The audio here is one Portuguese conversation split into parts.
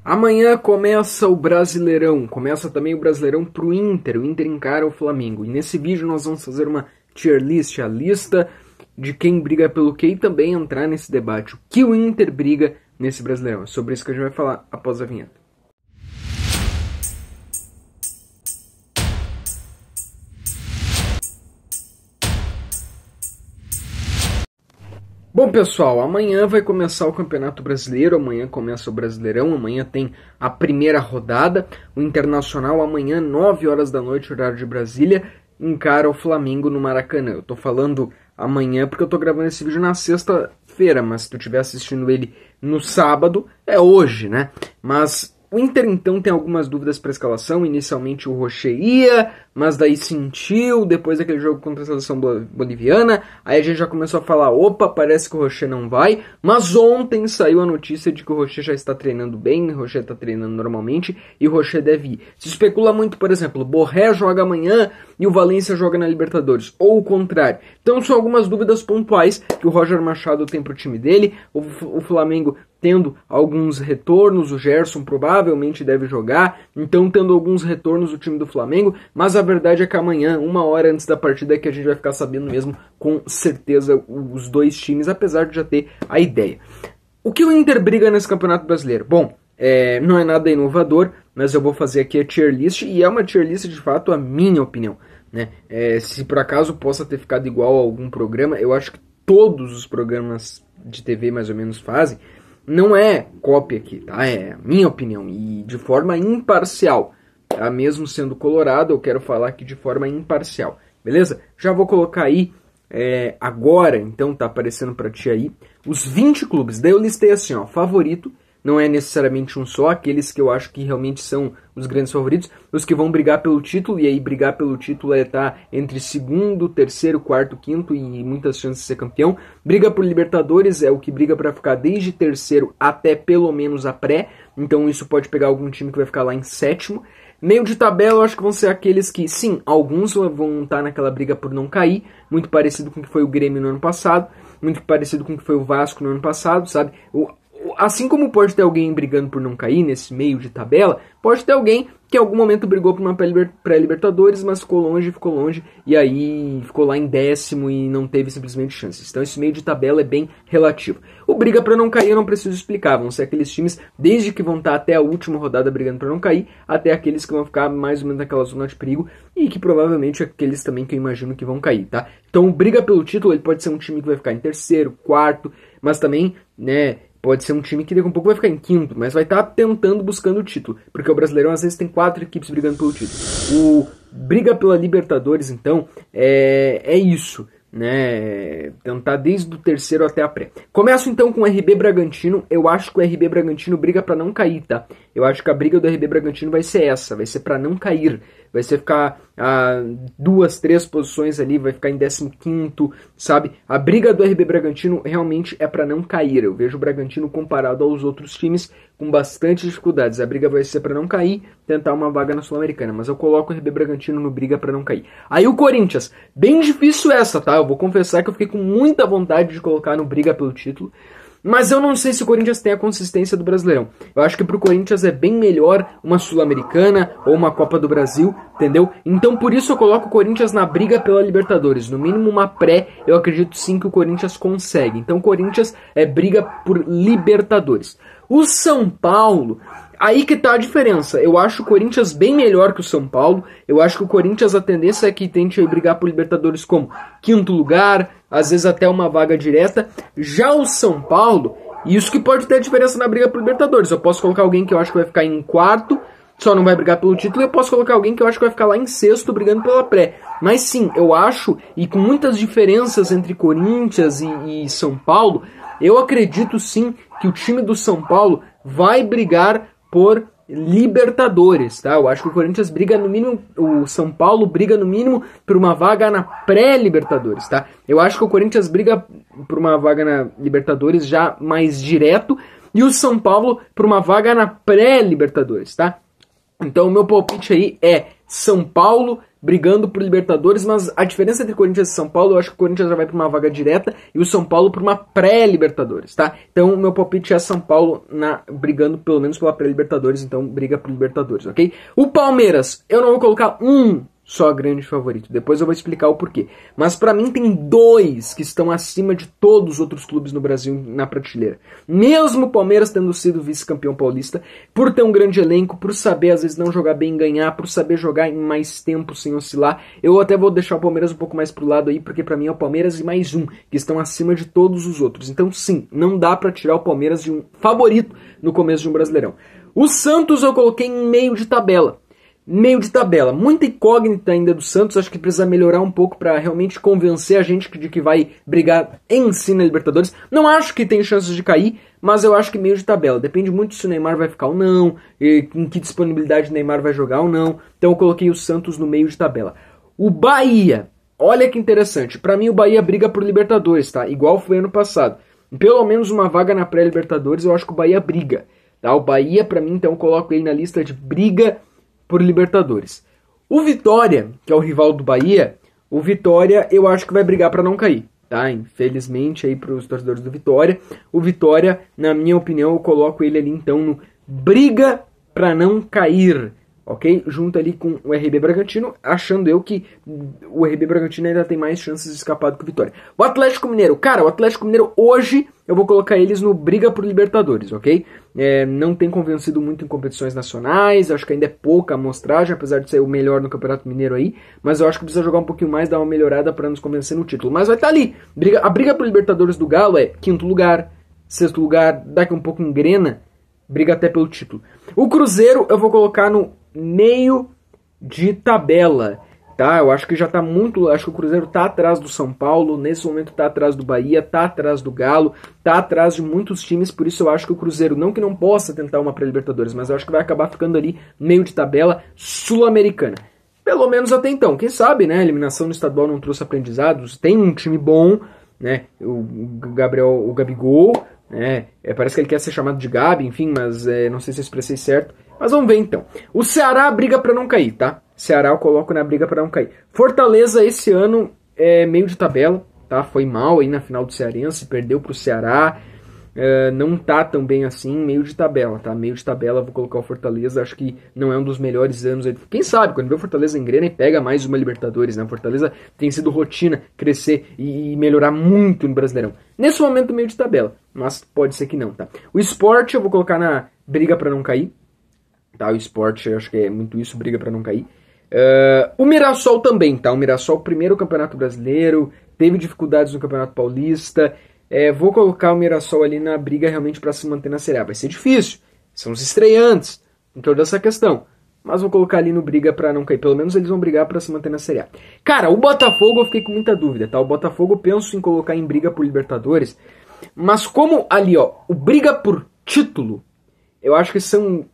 Amanhã começa o Brasileirão, começa também o Brasileirão pro Inter, o Inter encara o Flamengo. E nesse vídeo nós vamos fazer uma tier list, a lista de quem briga pelo quê e também entrar nesse debate. O que o Inter briga nesse Brasileirão? É sobre isso que a gente vai falar após a vinheta. Bom, pessoal, amanhã vai começar o Campeonato Brasileiro, amanhã começa o Brasileirão, amanhã tem a primeira rodada, o Internacional amanhã, 9 horas da noite, horário de Brasília, encara o Flamengo no Maracanã. Eu tô falando amanhã porque eu tô gravando esse vídeo na sexta-feira, mas se tu estiver assistindo ele no sábado, é hoje, né? Mas o Inter, então, tem algumas dúvidas para a escalação. Inicialmente o Rocher ia, mas daí sentiu, depois daquele jogo contra a seleção boliviana. Aí a gente já começou a falar, opa, parece que o Rocher não vai. Mas ontem saiu a notícia de que o Rocher já está treinando bem, o Rocher está treinando normalmente e o Rocher deve ir. Se especula muito, por exemplo, o Borré joga amanhã e o Valência joga na Libertadores, ou o contrário. Então são algumas dúvidas pontuais que o Roger Machado tem para o time dele. O Flamengo tendo alguns retornos, o Gerson provavelmente deve jogar, então tendo alguns retornos o time do Flamengo, mas a verdade é que amanhã, 1 hora antes da partida, é que a gente vai ficar sabendo mesmo com certeza os dois times, apesar de já ter a ideia. O que o Inter briga nesse Campeonato Brasileiro? Bom, não é nada inovador, mas eu vou fazer aqui a tier list, e é uma tier list de fato a minha opinião, né? Se por acaso possa ter ficado igual a algum programa, eu acho que todos os programas de TV mais ou menos fazem. Não é cópia aqui, tá? É a minha opinião e de forma imparcial, tá? Mesmo sendo colorado, eu quero falar aqui de forma imparcial, beleza? Já vou colocar aí agora, então tá aparecendo pra ti aí, os 20 clubes. Daí eu listei assim, ó, favorito, não é necessariamente um só, aqueles que eu acho que realmente são os grandes favoritos, os que vão brigar pelo título, e aí brigar pelo título é estar entre segundo, terceiro, quarto, quinto e muitas chances de ser campeão. Briga por Libertadores é o que briga para ficar desde terceiro até pelo menos a pré, então isso pode pegar algum time que vai ficar lá em sétimo. Meio de tabela eu acho que vão ser aqueles que, sim, alguns vão estar naquela briga por não cair, muito parecido com o que foi o Grêmio no ano passado, muito parecido com o que foi o Vasco no ano passado, sabe? Assim como pode ter alguém brigando por não cair nesse meio de tabela, pode ter alguém que em algum momento brigou por uma pré-Libertadores, mas ficou longe, e aí ficou lá em 10º e não teve simplesmente chances. Então esse meio de tabela é bem relativo. O briga para não cair eu não preciso explicar, vão ser aqueles times, desde que vão estar até a última rodada brigando para não cair, até aqueles que vão ficar mais ou menos naquela zona de perigo, e que provavelmente aqueles também que eu imagino que vão cair, tá? Então o briga pelo título, ele pode ser um time que vai ficar em terceiro, quarto, mas também, né, pode ser um time que daqui a pouco vai ficar em quinto, mas vai estar tentando, buscando o título. Porque o Brasileirão, às vezes, tem 4 equipes brigando pelo título. O briga pela Libertadores, então, é isso, né? Tentar desde o terceiro até a pré. Começo, então, com o RB Bragantino. Eu acho que o RB Bragantino briga para não cair, tá? Eu acho que a briga do RB Bragantino vai ser essa, vai ser para não cair. Vai ser ficar 2, 3 posições ali, vai ficar em 15º, sabe? A briga do RB Bragantino realmente é para não cair. Eu vejo o Bragantino comparado aos outros times com bastante dificuldades. A briga vai ser para não cair, tentar uma vaga na Sul-Americana, mas eu coloco o RB Bragantino no briga para não cair. Aí o Corinthians, bem difícil essa, tá? Eu vou confessar que eu fiquei com muita vontade de colocar no briga pelo título, mas eu não sei se o Corinthians tem a consistência do Brasileirão. Eu acho que pro Corinthians é bem melhor uma Sul-Americana ou uma Copa do Brasil, entendeu? Então por isso eu coloco o Corinthians na briga pela Libertadores. No mínimo uma pré, eu acredito sim que o Corinthians consegue. Então o Corinthians é briga por Libertadores. O São Paulo, aí que tá a diferença. Eu acho o Corinthians bem melhor que o São Paulo. Eu acho que o Corinthians, a tendência é que tente brigar por Libertadores como 5º lugar, às vezes até uma vaga direta. Já o São Paulo, isso que pode ter diferença na briga por Libertadores. Eu posso colocar alguém que eu acho que vai ficar em quarto, só não vai brigar pelo título, e eu posso colocar alguém que eu acho que vai ficar lá em sexto, brigando pela pré. Mas sim, eu acho, e com muitas diferenças entre Corinthians e São Paulo, eu acredito sim que o time do São Paulo vai brigar por Libertadores, tá? Eu acho que o Corinthians briga no mínimo, o São Paulo briga no mínimo por uma vaga na pré-Libertadores, tá? Eu acho que o Corinthians briga por uma vaga na Libertadores já mais direto, e o São Paulo por uma vaga na pré-Libertadores, tá? Então o meu palpite aí é São Paulo brigando por Libertadores, mas a diferença entre Corinthians e São Paulo, eu acho que o Corinthians já vai para uma vaga direta e o São Paulo para uma pré-Libertadores, tá? Então o meu palpite é São Paulo brigando pelo menos pela pré-Libertadores, então briga por Libertadores, ok? O Palmeiras, eu não vou colocar só grande favorito. Depois eu vou explicar o porquê. Mas pra mim tem 2 que estão acima de todos os outros clubes no Brasil na prateleira. Mesmo o Palmeiras tendo sido vice-campeão paulista, por ter um grande elenco, por saber às vezes não jogar bem e ganhar, por saber jogar em mais tempo sem oscilar, eu até vou deixar o Palmeiras um pouco mais pro lado aí, porque pra mim é o Palmeiras e mais um, que estão acima de todos os outros. Então sim, não dá pra tirar o Palmeiras de um favorito no começo de um Brasileirão. O Santos eu coloquei em meio de tabela. Meio de tabela, muita incógnita ainda do Santos, acho que precisa melhorar um pouco para realmente convencer a gente de que vai brigar em si na Libertadores. Não acho que tem chances de cair, mas eu acho que meio de tabela. Depende muito se o Neymar vai ficar ou não, em que disponibilidade o Neymar vai jogar ou não. Então eu coloquei o Santos no meio de tabela. O Bahia, olha que interessante, para mim o Bahia briga por Libertadores, tá? Igual foi ano passado. Pelo menos uma vaga na pré-Libertadores eu acho que o Bahia briga, tá? O Bahia para mim então eu coloco ele na lista de briga por Libertadores. O Vitória, que é o rival do Bahia, o Vitória eu acho que vai brigar para não cair, tá? Infelizmente aí para os torcedores do Vitória, o Vitória, na minha opinião, eu coloco ele ali então no briga para não cair, ok? Junto ali com o RB Bragantino, achando eu que o RB Bragantino ainda tem mais chances de escapar do que o Vitória. O Atlético Mineiro, cara, o Atlético Mineiro hoje eu vou colocar eles no briga por Libertadores, ok? Não tem convencido muito em competições nacionais, acho que ainda é pouca amostragem, apesar de ser o melhor no Campeonato Mineiro aí, mas eu acho que precisa jogar um pouquinho mais, dar uma melhorada para nos convencer no título. Mas vai estar ali, a briga por Libertadores do Galo é 5º lugar, 6º lugar, daqui um pouco engrena, briga até pelo título. O Cruzeiro eu vou colocar no meio de tabela, tá? Eu acho que já tá muito, acho que o Cruzeiro tá atrás do São Paulo, nesse momento tá atrás do Bahia, tá atrás do Galo, tá atrás de muitos times, por isso eu acho que o Cruzeiro, não que não possa tentar uma pré-Libertadores, mas eu acho que vai acabar ficando ali meio de tabela sul-americana. Pelo menos até então, quem sabe, né? A eliminação no estadual não trouxe aprendizados, tem um time bom, né? O Gabigol, né? Parece que ele quer ser chamado de Gabi, enfim, mas não sei se eu expressei certo. Mas vamos ver então. O Ceará briga para não cair, tá? Ceará eu coloco na briga para não cair. Fortaleza esse ano é meio de tabela, tá? Foi mal aí na final do Cearense, perdeu pro Ceará. Não tá tão bem assim, meio de tabela, tá? Meio de tabela, vou colocar o Fortaleza, acho que não é um dos melhores anos. Quem sabe, quando vê o Fortaleza engrena e pega mais uma Libertadores, né? O Fortaleza tem sido rotina crescer e melhorar muito no Brasileirão. Nesse momento, meio de tabela, mas pode ser que não, tá? O Sport eu vou colocar na briga para não cair. Tá, o Sport, eu acho que é muito isso, briga para não cair. O Mirassol também, tá? O Mirassol, primeiro Campeonato Brasileiro, teve dificuldades no Campeonato Paulista. Vou colocar o Mirassol ali na briga realmente para se manter na Série A. Vai ser difícil, são os estreantes, em toda essa questão. Mas vou colocar ali no briga para não cair. Pelo menos eles vão brigar para se manter na Série A. Cara, o Botafogo eu fiquei com muita dúvida, tá? O Botafogo eu penso em colocar em briga por Libertadores. Mas como ali, ó, o briga por título, eu acho que são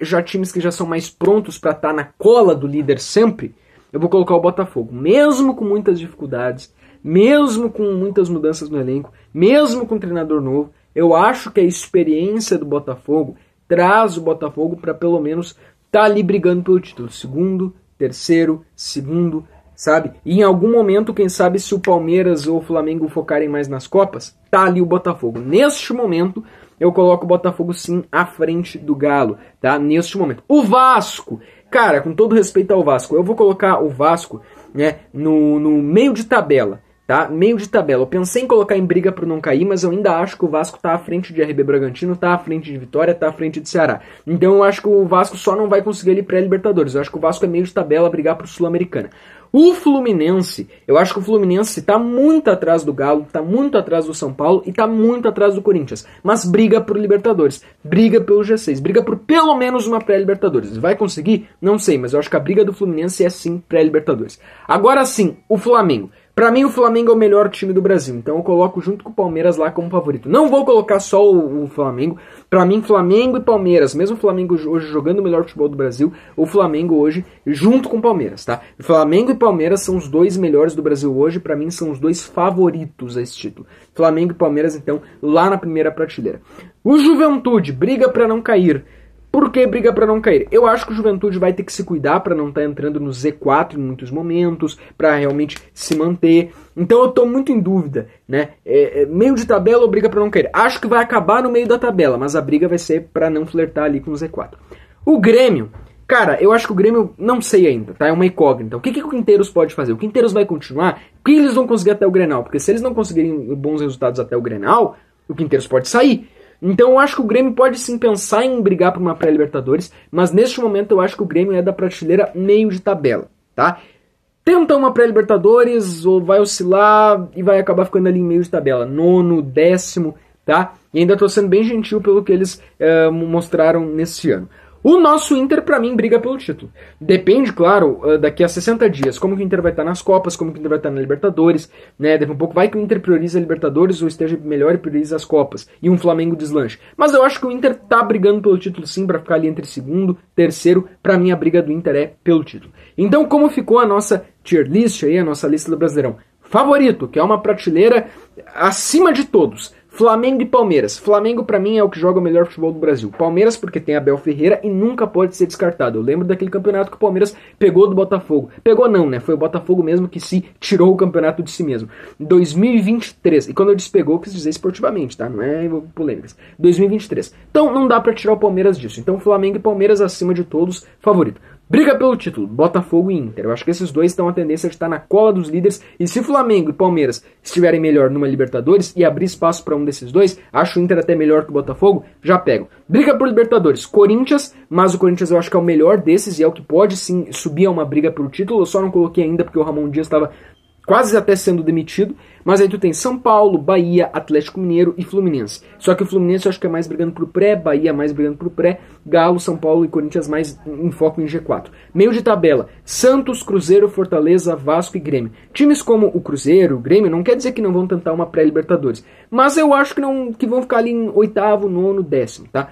já times que já são mais prontos para estar na cola do líder sempre, eu vou colocar o Botafogo. Mesmo com muitas dificuldades, mesmo com muitas mudanças no elenco, mesmo com um treinador novo, eu acho que a experiência do Botafogo traz o Botafogo para pelo menos estar ali brigando pelo título. Segundo, terceiro, segundo, sabe? E em algum momento, quem sabe, se o Palmeiras ou o Flamengo focarem mais nas Copas, tá ali o Botafogo. Neste momento, eu coloco o Botafogo sim à frente do Galo, tá? Neste momento. O Vasco, cara, com todo respeito ao Vasco, eu vou colocar o Vasco, né, no meio de tabela, tá? Meio de tabela. Eu pensei em colocar em briga para não cair, mas eu ainda acho que o Vasco tá à frente de RB Bragantino, tá à frente de Vitória, tá à frente de Ceará. Então eu acho que o Vasco só não vai conseguir ele pré-Libertadores. Eu acho que o Vasco é meio de tabela brigar pro Sul-Americana. O Fluminense, eu acho que o Fluminense tá muito atrás do Galo, tá muito atrás do São Paulo e tá muito atrás do Corinthians. Mas briga por Libertadores, briga pelo G6, briga por pelo menos uma pré-Libertadores. Vai conseguir? Não sei, mas eu acho que a briga do Fluminense é sim pré-Libertadores. Agora sim, o Flamengo. Pra mim o Flamengo é o melhor time do Brasil, então eu coloco junto com o Palmeiras lá como favorito. Não vou colocar só o Flamengo. Pra mim Flamengo e Palmeiras, mesmo o Flamengo hoje jogando o melhor futebol do Brasil, o Flamengo hoje junto com o Palmeiras, tá? Flamengo e Palmeiras são os dois melhores do Brasil hoje, pra mim são os dois favoritos a esse título. Flamengo e Palmeiras então lá na primeira prateleira. O Juventude briga pra não cair. Por que briga para não cair? Eu acho que o Juventude vai ter que se cuidar para não estar entrando no Z4 em muitos momentos, para realmente se manter. Então eu tô muito em dúvida, né? Meio de tabela ou briga para não cair? Acho que vai acabar no meio da tabela, mas a briga vai ser para não flertar ali com o Z4. O Grêmio, cara, eu acho que o Grêmio, não sei ainda, tá? É uma incógnita. O que o Quinteiros pode fazer? O Quinteiros vai continuar? O que eles vão conseguir até o Grenal? Porque se eles não conseguirem bons resultados até o Grenal, o Quinteiros pode sair. Então eu acho que o Grêmio pode sim pensar em brigar por uma pré-Libertadores, mas neste momento eu acho que o Grêmio é da prateleira meio de tabela, tá? Tenta uma pré-Libertadores, ou vai oscilar e vai acabar ficando ali em meio de tabela, nono, décimo, tá? E ainda tô sendo bem gentil pelo que eles mostraram nesse ano. O nosso Inter, pra mim, briga pelo título. Depende, claro, daqui a 60 dias, como que o Inter vai estar nas Copas, como que o Inter vai estar na Libertadores, né? Daqui a pouco vai que o Inter prioriza a Libertadores ou esteja melhor e prioriza as Copas. E um Flamengo deslanche. Mas eu acho que o Inter tá brigando pelo título sim, pra ficar ali entre segundo, terceiro. Pra mim, a briga do Inter é pelo título. Então, como ficou a nossa tier list aí, a nossa lista do Brasileirão? Favorito, que é uma prateleira acima de todos. Flamengo e Palmeiras. Flamengo, pra mim, é o que joga o melhor futebol do Brasil. Palmeiras, porque tem Abel Ferreira e nunca pode ser descartado. Eu lembro daquele campeonato que o Palmeiras pegou do Botafogo. Pegou não, né? Foi o Botafogo mesmo que se tirou o campeonato de si mesmo. 2023. E quando eu disse pegou, eu quis dizer esportivamente, tá? Não é polêmicas. 2023. Então, não dá pra tirar o Palmeiras disso. Então, Flamengo e Palmeiras, acima de todos, favorito. Briga pelo título, Botafogo e Inter. Eu acho que esses dois estão a tendência de estar na cola dos líderes. E se Flamengo e Palmeiras estiverem melhor numa Libertadores e abrir espaço para um desses dois, acho o Inter até melhor que o Botafogo, já pego. Briga por Libertadores, Corinthians, mas o Corinthians eu acho que é o melhor desses e é o que pode sim subir a uma briga pelo título. Eu só não coloquei ainda porque o Ramon Dias estava quase até sendo demitido, mas aí tu tem São Paulo, Bahia, Atlético Mineiro e Fluminense. Só que o Fluminense eu acho que é mais brigando pro pré, Bahia mais brigando pro pré, Galo, São Paulo e Corinthians mais em foco em G4. Meio de tabela, Santos, Cruzeiro, Fortaleza, Vasco e Grêmio. Times como o Cruzeiro, o Grêmio, não quer dizer que não vão tentar uma pré-Libertadores, mas eu acho que vão ficar ali em oitavo, nono, décimo, tá?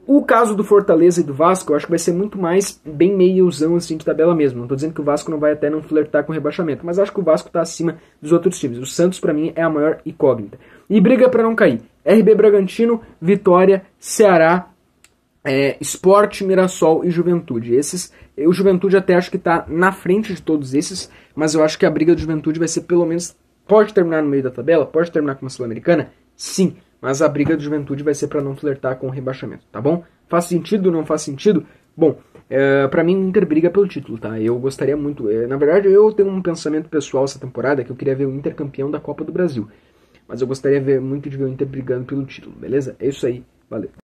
O caso do Fortaleza e do Vasco, eu acho que vai ser muito mais bem meiozão assim de tabela mesmo. Não tô dizendo que o Vasco não vai até não flertar com rebaixamento, mas acho que o Vasco tá acima dos outros times. O Santos, pra mim, é a maior incógnita. E briga pra não cair. RB Bragantino, Vitória, Ceará, Sport, Mirassol e Juventude. O Juventude até acho que tá na frente de todos esses, mas eu acho que a briga do Juventude vai ser pelo menos... Pode terminar no meio da tabela? Pode terminar com uma Sul-Americana? Sim. Mas a briga do Juventude vai ser para não flertar com o rebaixamento, tá bom? Faz sentido, não faz sentido? Bom, pra mim o Inter briga pelo título, tá? Eu gostaria muito... na verdade, eu tenho um pensamento pessoal essa temporada que eu queria ver o Inter campeão da Copa do Brasil. Mas eu gostaria muito de ver o Inter brigando pelo título, beleza? É isso aí, valeu.